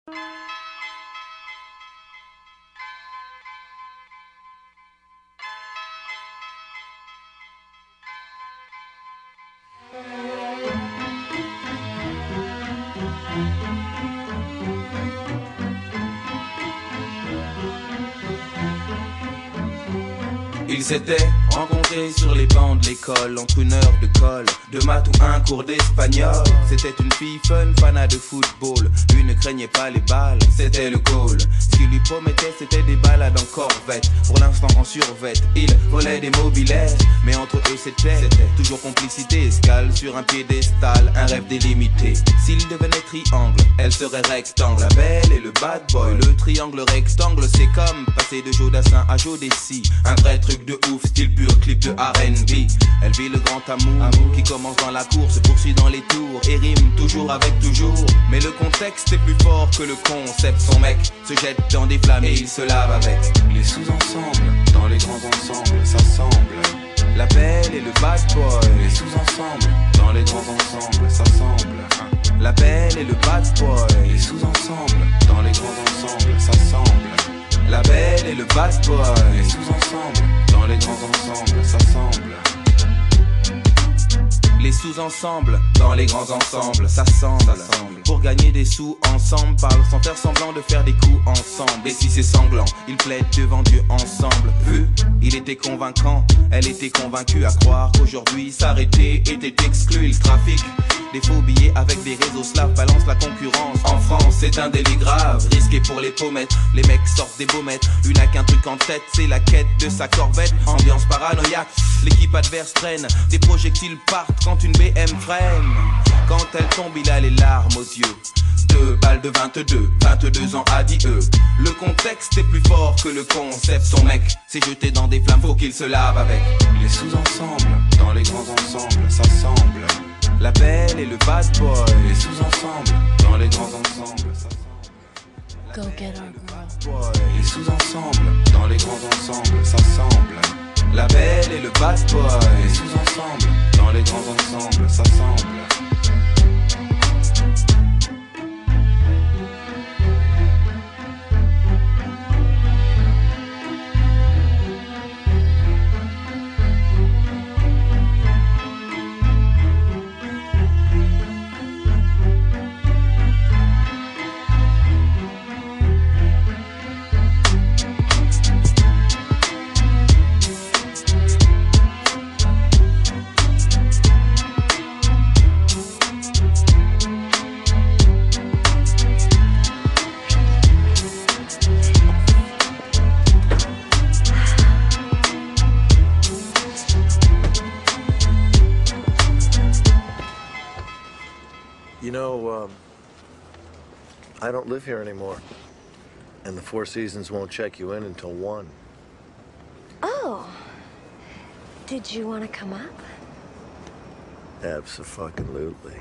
Ils s'étaient rencontrés sur les bancs de l'école, entre une heure de colle, de maths ou un cours d'espagnol. C'était une fille fun, fanat de football. Lui ne craignait pas les balles, c'était le goal. Ce qu'il lui promettait, c'était des balades en corvette. Pour l'instant en survette, il volait des mobilettes. Mais entre eux c'était toujours complicité. Escale sur un piédestal, un rêve délimité. S'il devenait triangle, elle serait rectangle. La belle et le bad boy, le triangle rectangle. C'est comme passer de Jodassin à Jodeci. Un vrai truc de ouf, style pur clip de R&B. Elle vit le grand amour qui commence dans la cour, se poursuit dans les tours et rime toujours avec toujours. Mais le contexte est plus fort que le concept. Son mec se jette dans des flammes et il se lave avec. Les sous-ensembles, dans les grands ensembles, s'assemblent. La belle et le bad boy. Les sous-ensembles, dans les grands ensembles, s'assemblent. La belle et le bad boy. Les sous-ensembles, dans les grands ensembles, s'assemblent. La belle et le bad boy. Les sous-ensembles, dans les grands ensembles, s'assemblent. Les sous-ensembles, dans les grands ensembles, s'assemblent. Pour gagner des sous ensemble, parlent sans faire semblant de faire des coups ensemble. Et si c'est sanglant, ils plaident devant Dieu ensemble. Il était convaincant, elle était convaincue à croire qu'aujourd'hui s'arrêter était exclu. Il trafique des faux billets avec des réseaux slaves, balance la concurrence. En France, c'est un délit grave, risqué pour les pommettes. Les mecs sortent des baumettes, lui n'a qu'un truc en tête, c'est la quête de sa corvette. Ambiance paranoïaque, l'équipe adverse traîne, des projectiles partent quand une BM freine. Quand elle tombe, il a les larmes aux yeux. 2 balles de 22 ans a dit eux. Le contexte est plus fort que le concept. Son mec s'est jeté dans des flammes, faut qu'il se lave avec. Les sous-ensembles, dans les grands ensembles, s'assemblent. La belle et le bad boy. Les sous-ensembles, dans les grands ensembles, s'assemblent. Go get our girl. Les sous-ensembles, dans les grands ensembles, s'assemblent. La belle et le bad boy. Les sous-ensembles, dans les grands ensembles, s'assemblent. You know, I don't live here anymore. And the Four Seasons won't check you in until 1. Oh. Did you want to come up? Abso-fucking-lutely.